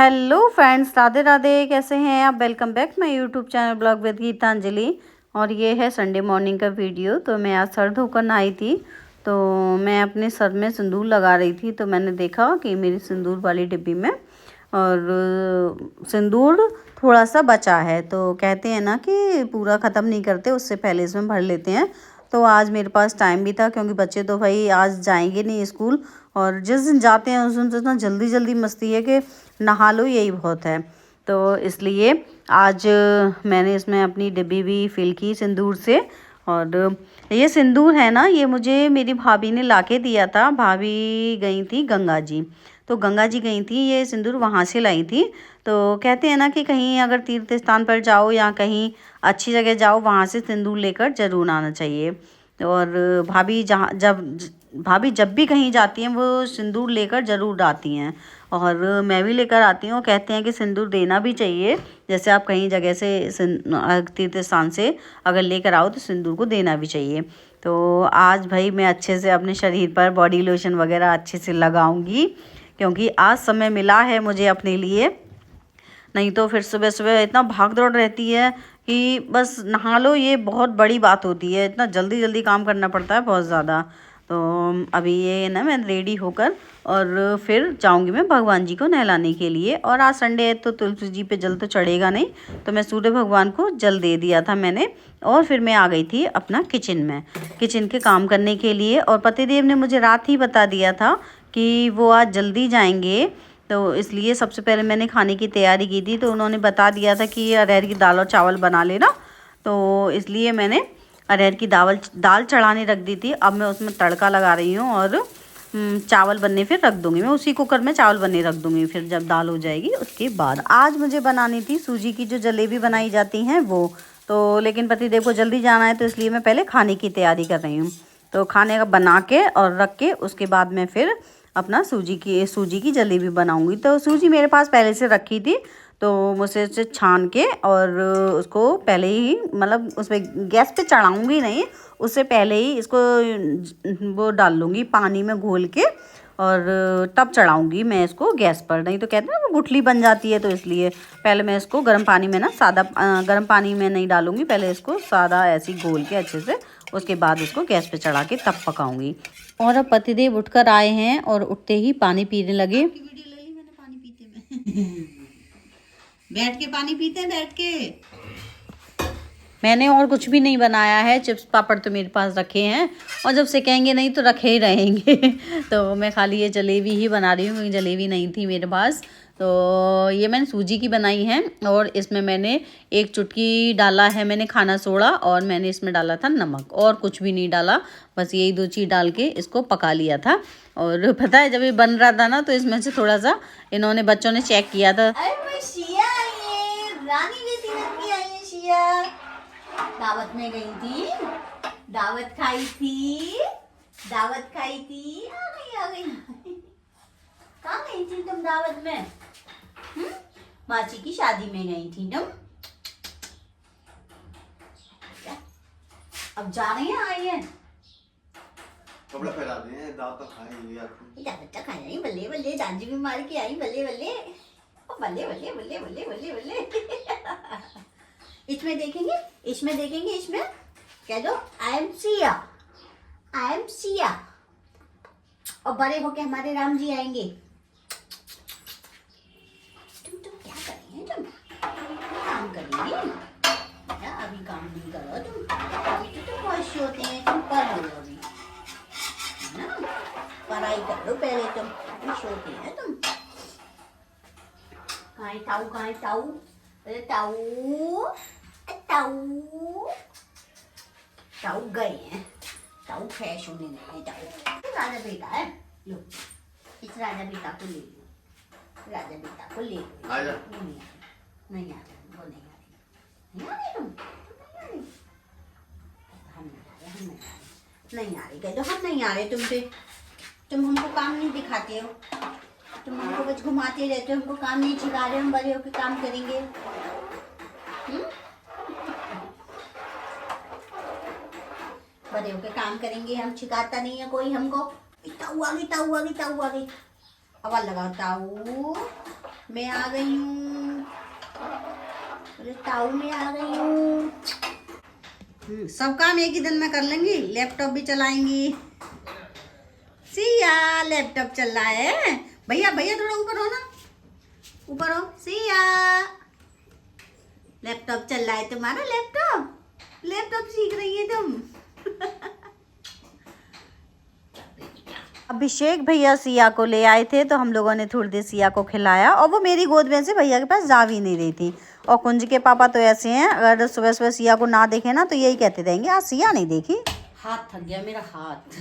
Hello friends, Radhe Radhe. कैसे हैं आप? Welcome back my YouTube channel blog with Geetanjali. और ये है संडे मॉर्निंग का वीडियो। तो मैं आज सर धोकर नहाई थी, तो मैं अपने सर में सिंदूर लगा रही थी। तो मैंने देखा कि मेरी सिंदूर वाली डिब्बी में और सिंदूर थोड़ा सा बचा है। तो कहते हैं ना कि पूरा ख़त्म नहीं करते, उससे पहले इसमें भर लेते हैं। तो आज मेरे पास टाइम भी था, क्योंकि बच्चे तो भाई आज जाएंगे नहीं स्कूल, और जिस दिन जाते हैं उस दिन तो इतना जल्दी जल्दी मस्ती है कि नहा लो यही बहुत है। तो इसलिए आज मैंने इसमें अपनी डिब्बी भी फिल की सिंदूर से। और ये सिंदूर है ना, ये मुझे मेरी भाभी ने लाके दिया था। भाभी गई थी गंगा जी, तो गंगा जी गई थी, ये सिंदूर वहाँ से लाई थी। तो कहते हैं ना कि कहीं अगर तीर्थ स्थान पर जाओ या कहीं अच्छी जगह जाओ, वहाँ से सिंदूर लेकर जरूर आना चाहिए। और भाभी जब भी कहीं जाती हैं वो सिंदूर लेकर ज़रूर आती हैं, और मैं भी लेकर आती हूँ। कहते हैं कि सिंदूर देना भी चाहिए, जैसे आप कहीं जगह से तीर्थ स्थान से अगर लेकर आओ तो सिंदूर को देना भी चाहिए। तो आज भाई मैं अच्छे से अपने शरीर पर बॉडी लोशन वगैरह अच्छे से लगाऊंगी, क्योंकि आज समय मिला है मुझे अपने लिए। नहीं तो फिर सुबह सुबह इतना भाग दौड़ रहती है कि बस नहा लो, ये बहुत बड़ी बात होती है। इतना जल्दी जल्दी काम करना पड़ता है, बहुत ज़्यादा। तो अभी ये ना मैं रेडी होकर और फिर जाऊंगी मैं भगवान जी को नहलाने के लिए। और आज संडे है तो तुलसी जी पे जल तो चढ़ेगा नहीं, तो मैं सूर्य भगवान को जल दे दिया था मैंने। और फिर मैं आ गई थी अपना किचन के काम करने के लिए। और पतिदेव ने मुझे रात ही बता दिया था कि वो आज जल्दी जाएंगे, तो इसलिए सबसे पहले मैंने खाने की तैयारी की थी। तो उन्होंने बता दिया था कि अरहर की दाल और चावल बना लेना, तो इसलिए मैंने अरहर की दाल चढ़ाने रख दी थी। अब मैं उसमें तड़का लगा रही हूँ और चावल बनने फिर रख दूँगी। मैं उसी कुकर में चावल बनने रख दूँगी, फिर जब दाल हो जाएगी उसके बाद। आज मुझे बनानी थी सूजी की जो जलेबी बनाई जाती हैं वो, तो लेकिन पतिदेव को जल्दी जाना है, तो इसलिए मैं पहले खाने की तैयारी कर रही हूँ। तो खाने का बना के और रख के उसके बाद में फिर अपना सूजी की जलेबी बनाऊंगी। तो सूजी मेरे पास पहले से रखी थी, तो मुझसे उसे छान के और उसको पहले ही मतलब उसमें गैस पे चढ़ाऊंगी नहीं, उससे पहले ही इसको वो डाल लूँगी पानी में घोल के, और तब चढ़ाऊंगी मैं इसको गैस पर। नहीं तो कहते हैं ना वो गुठली बन जाती है, तो इसलिए पहले मैं इसको गर्म पानी में ना सादा गर्म पानी में नहीं डालूंगी, पहले इसको सादा ऐसे ही घोल के अच्छे से, उसके बाद इसको गैस पे चढ़ा के तब पकाऊंगी। और अब पतिदेव उठकर आए हैं और उठते ही पानी पीने लगे। वीडियो ले ली मैंने पानी पीते में बैठ के पानी पीते हैं बैठ के। मैंने और कुछ भी नहीं बनाया है, चिप्स पापड़ तो मेरे पास रखे हैं, और जब से कहेंगे नहीं तो रखे ही रहेंगे तो मैं खाली ये जलेबी ही बना रही हूँ, क्योंकि जलेबी नहीं थी मेरे पास। तो ये मैंने सूजी की बनाई है, और इसमें मैंने एक चुटकी डाला है मैंने खाना सोडा, और मैंने इसमें डाला था नमक, और कुछ भी नहीं डाला, बस यही दो चीज़ डाल के इसको पका लिया था। और पता है जब ये बन रहा था ना, तो इसमें से थोड़ा सा इन्होंने बच्चों ने चेक किया था। दावत में गई थी, दावत खाई थी, आ गई कहाँ गई थी तुम दावत में? माची की शादी में गई थी तुम। अब जा रहे हैं, आए हैं कपड़ा फैला रहे हैं, दावत तो खाई यार, दावत तो खाई, बल्ले बल्ले जांजी भी मार के आई, बल्ले बल्ले बल्ले बल्ले बल्ले बल्ले बल्ले बल्ले इसमें देखेंगे, इसमें कह दो आई एम सिया, और बड़े होके हमारे राम जी आएंगे। तुम क्या करेंगे? तुम काम करेंगे या अभी काम नहीं करो तुम? अभी तो तुम खुश होते हैं, तुम पढ़ लो अभी, है ना? पढ़ाई कर लो पहले, तुम खुश होते हैं तुम। कहाँ ताऊ अरे ताऊ गए हैं, ताऊ फ्रेश होने गए। ताऊ राजा बेटा है, लो इस राजा बेटा को ले लो, राजा बेटा को ले लो। आजा। नहीं आ रहे, वो नहीं आ रहे तुम हम नहीं आ रहे कह दो, हम नहीं आ रहे तुम पे। तुम हमको काम नहीं दिखाते हो, तुम हमको बस घुमाते रहते हो, हमको काम नहीं सिखा रहे। हम बड़े होकर काम करेंगे। बड़े होकर काम करेंगे, हम सिखाता नहीं है कोई हमको। ताऊ आ गई, आवाज लगाओ ताऊ, मैं आ गई हूँ, टाउन में आ गई हूँ। सब काम एक ही दिन में कर लेंगी, लैपटॉप भी चलाएंगी। सिया लैपटॉप चल रहा है। भैया भैया थोड़ा ऊपर हो ना, ऊपर हो। सिया लैपटॉप चल रहा है तुम्हारा, लैपटॉप सीख रही है तुम। अभिषेक भैया सिया को ले आए थे तो हम लोगों ने थोड़ी देर सिया को खिलाया, और वो मेरी गोद में से भैया के पास जा भी नहीं रही थी। और कुंज के पापा तो ऐसे हैं, अगर सुबह सुबह सिया को ना देखे ना तो यही कहते रहेंगे आज सिया नहीं देखी। हाथ थक गया मेरा, हाथ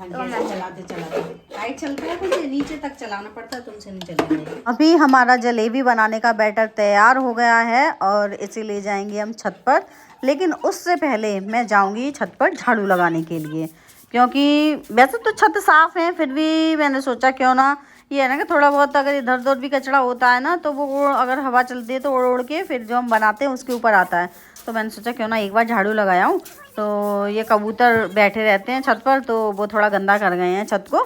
चलाते चलाते टाइट चलता है, मुझे नीचे तक चलाना पड़ता है, तुमसे नहीं चलेगा। अभी हमारा जलेबी बनाने का बैटर तैयार हो गया है और इसे ले जाएंगे हम छत पर। लेकिन उससे पहले मैं जाऊंगी छत पर झाड़ू लगाने के लिए, क्योंकि वैसे तो छत साफ है, फिर भी मैंने सोचा क्यों ना, ये है ना कि थोड़ा बहुत अगर इधर उधर भी कचरा होता है ना तो वो अगर हवा चलती है तो उड़ उड़ के फिर जो हम बनाते हैं उसके ऊपर आता है। तो मैंने सोचा क्यों ना एक बार झाड़ू लगाया हूँ। तो ये कबूतर बैठे रहते हैं छत पर, तो वो थोड़ा गंदा कर गए हैं छत को।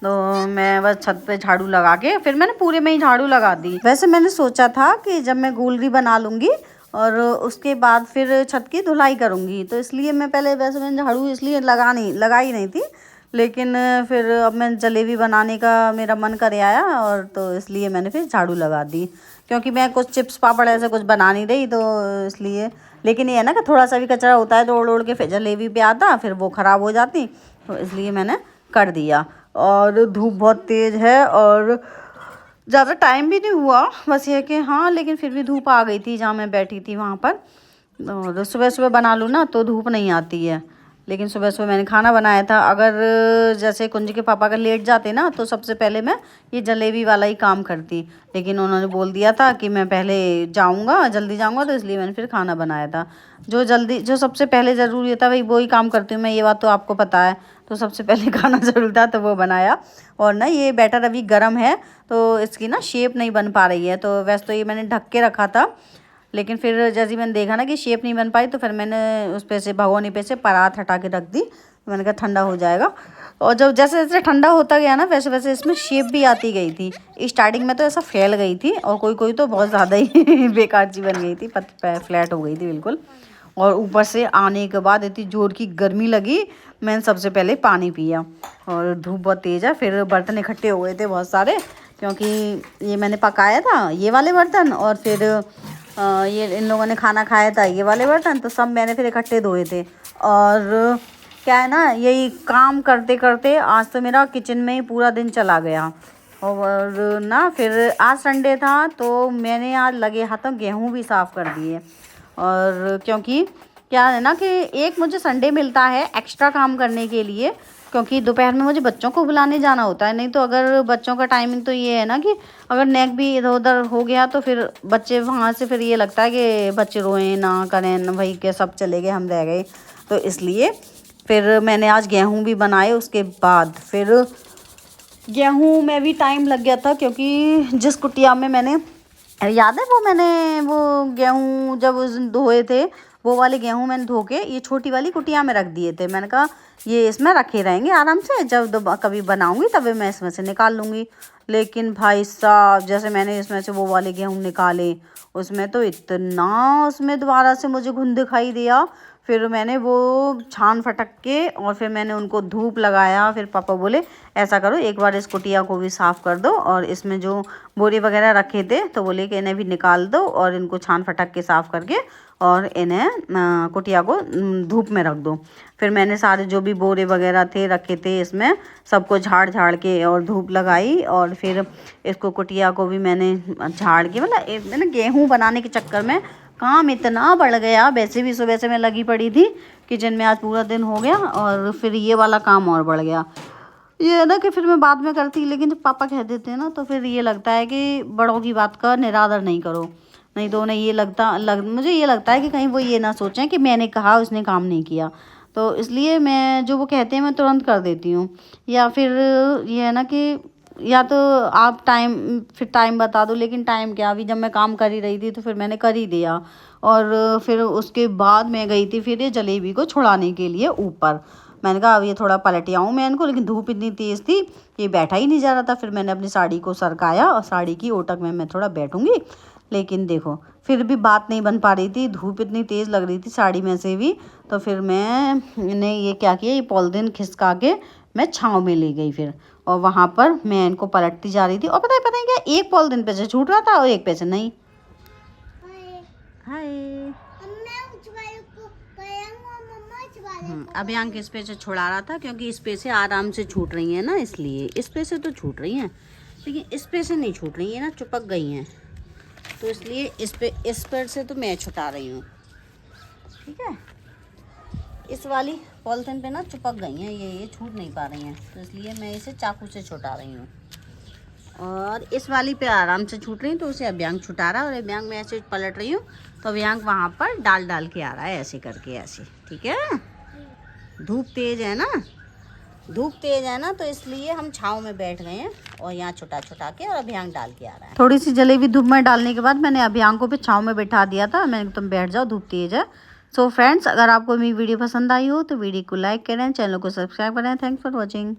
तो मैं बस छत पे झाड़ू लगा के फिर मैंने पूरे में ही झाड़ू लगा दी। वैसे मैंने सोचा था कि जब मैं गूलरी बना लूँगी और उसके बाद फिर छत की धुलाई करूँगी, तो इसलिए मैं पहले वैसे मैंने झाड़ू इसलिए लगाई नहीं थी। लेकिन फिर अब मैं जलेबी बनाने का मेरा मन करे आया, और तो इसलिए मैंने फिर झाड़ू लगा दी, क्योंकि मैं कुछ चिप्स पापड़ ऐसे कुछ बना नहीं रही तो इसलिए। लेकिन ये है ना कि थोड़ा सा भी कचरा होता है तो उड़ उड़ के फिर जलेबी पे आता, फिर वो ख़राब हो जाती, तो इसलिए मैंने कर दिया। और धूप बहुत तेज़ है और ज़्यादा टाइम भी नहीं हुआ, बस ये कि हाँ, लेकिन फिर भी धूप आ गई थी जहाँ मैं बैठी थी वहाँ पर। और सुबह सुबह बना लूँ ना तो धूप नहीं आती है, लेकिन सुबह सुबह मैंने खाना बनाया था। अगर जैसे कुंज के पापा अगर लेट जाते ना तो सबसे पहले मैं ये जलेबी वाला ही काम करती, लेकिन उन्होंने बोल दिया था कि मैं पहले जाऊंगा, जल्दी जाऊंगा, तो इसलिए मैंने फिर खाना बनाया था। जो सबसे पहले ज़रूरी था भाई वो ही काम करती हूँ मैं, ये बात तो आपको पता है। तो सबसे पहले खाना ज़रूर था तो वो बनाया। और ना ये बैटर अभी गर्म है तो इसकी ना शेप नहीं बन पा रही है, तो वैसे तो ये मैंने ढक के रखा था, लेकिन फिर जैसे मैंने देखा ना कि शेप नहीं बन पाई तो फिर मैंने उस पे से भगोनी पे से परात हटा के रख दी। मैंने कहा ठंडा हो जाएगा, और जब जैसे जैसे ठंडा होता गया ना वैसे वैसे इसमें शेप भी आती गई थी। स्टार्टिंग में तो ऐसा फैल गई थी और कोई कोई तो बहुत ज़्यादा ही बेकार सी बन गई थी, फ्लैट हो गई थी बिल्कुल। और ऊपर से आने के बाद इतनी ज़ोर की गर्मी लगी, मैंने सबसे पहले पानी पिया। और धूप बहुत तेज़ है, फिर बर्तन इकट्ठे हो गए थे बहुत सारे, क्योंकि ये मैंने पकाया था ये वाले बर्तन, और फिर ये इन लोगों ने खाना खाया था ये वाले बर्तन, तो सब मैंने फिर इकट्ठे धोए थे। और क्या है ना, यही काम करते करते आज तो मेरा किचन में ही पूरा दिन चला गया। और ना फिर आज संडे था तो मैंने आज लगे हाथों गेहूँ भी साफ़ कर दिए। और क्योंकि क्या है ना कि एक मुझे संडे मिलता है एक्स्ट्रा काम करने के लिए, क्योंकि दोपहर में मुझे बच्चों को बुलाने जाना होता है। नहीं तो अगर बच्चों का टाइमिंग तो ये है ना कि अगर नेक भी इधर उधर हो गया तो फिर बच्चे वहाँ से फिर ये लगता है कि बच्चे रोएं ना करें ना, भाई के सब चले गए हम रह गए। तो इसलिए फिर मैंने आज गेहूँ भी बनाए, उसके बाद फिर गेहूँ में भी टाइम लग गया था, क्योंकि जिस कुटिया में मैंने, याद है मैंने वो गेहूँ जब उस दिन धोए थे वो वाले गेहूँ मैंने धो के ये छोटी वाली कुटिया में रख दिए थे। मैंने कहा ये इसमें रखे रहेंगे आराम से, जब कभी बनाऊंगी तभी मैं इसमें से निकाल लूँगी। लेकिन भाई साहब जैसे मैंने इसमें से वो वाले गेहूँ निकाले, उसमें तो इतना उसमें दोबारा से मुझे घुन दिखाई दिया। फिर मैंने वो छान फटक के और फिर मैंने उनको धूप लगाया। फिर पापा बोले ऐसा करो एक बार इस कुटिया को भी साफ़ कर दो, और इसमें जो बोरे वगैरह रखे थे तो बोले कि इन्हें भी निकाल दो और इनको छान फटक के साफ़ करके और इन्हें कुटिया को धूप में रख दो। फिर मैंने सारे जो भी बोरे वगैरह थे रखे थे इसमें सबको झाड़ के और धूप लगाई, और फिर इसको कुटिया को भी मैंने झाड़ के, मतलब मैंने गेहूँ बनाने के चक्कर में काम इतना बढ़ गया। वैसे भी सुबह से मैं लगी पड़ी थी किचन में, आज पूरा दिन हो गया और फिर ये वाला काम और बढ़ गया। ये है ना कि फिर मैं बाद में करती, लेकिन जब पापा कह देते हैं ना तो फिर ये लगता है कि बड़ों की बात का निरादर नहीं करो, नहीं तो उन्हें ये मुझे ये लगता है कि कहीं वो ये ना सोचें कि मैंने कहा उसने काम नहीं किया। तो इसलिए मैं जो वो कहते हैं मैं तुरंत कर देती हूँ। या फिर ये है ना कि या तो आप टाइम बता दो, लेकिन टाइम क्या, अभी जब मैं काम कर ही रही थी तो फिर मैंने कर ही दिया। और फिर उसके बाद मैं गई थी फिर ये जलेबी को छुड़ाने के लिए ऊपर। मैंने कहा अब ये थोड़ा पलट आऊँ मैं इनको, लेकिन धूप इतनी तेज़ थी ये बैठा ही नहीं जा रहा था। फिर मैंने अपनी साड़ी को सरकाया और साड़ी की ओटक में मैं थोड़ा बैठूंगी, लेकिन देखो फिर भी बात नहीं बन पा रही थी, धूप इतनी तेज़ लग रही थी साड़ी में से भी। तो फिर मैंने ये क्या किया, ये पॉलीथिन खिसका के मैं छाँव में ले गई फिर, और वहाँ पर मैं इनको पलटती जा रही थी। और पता है क्या, एक पॉलीथिन पे से छूट रहा था और एक पे से नहीं। हाय अभियांक इस पे से छुड़ा रहा था, क्योंकि इस पे से आराम से छूट रही है ना, इसलिए इस पे से तो छूट रही हैं, लेकिन इस पे से नहीं छूट रही है ना, चिपक गई हैं, तो इसलिए इस पर से तो मैं छुटा रही हूँ। ठीक है, इस वाली पॉलीथिन पे ना चिपक गई हैं, ये छूट नहीं पा रही हैं, तो इसलिए मैं इसे चाकू से छुटा रही हूँ। और इस वाली पे आराम से छूट रही, तो उसे अभियांक छुटा रहा है, और अभियांक मैं ऐसे पलट रही हूँ, तो अभियांक वहाँ पर डाल के आ रहा है, ऐसे करके ऐसे। ठीक है, धूप तेज है ना, तो इसलिए हम छाँव में बैठ गए हैं, और यहाँ छुटा के, और अभियांक डाल के आ रहा है। थोड़ी सी जलेबी धूप में डालने के बाद मैंने अभियांक को भी छाँव में बैठा दिया था। मैंने तुम बैठ जाओ, धूप तेज है। सो फ्रेंड्स, अगर आपको मेरी वीडियो पसंद आई हो तो वीडियो को लाइक करें, चैनल को सब्सक्राइब करें। Thanks for watching.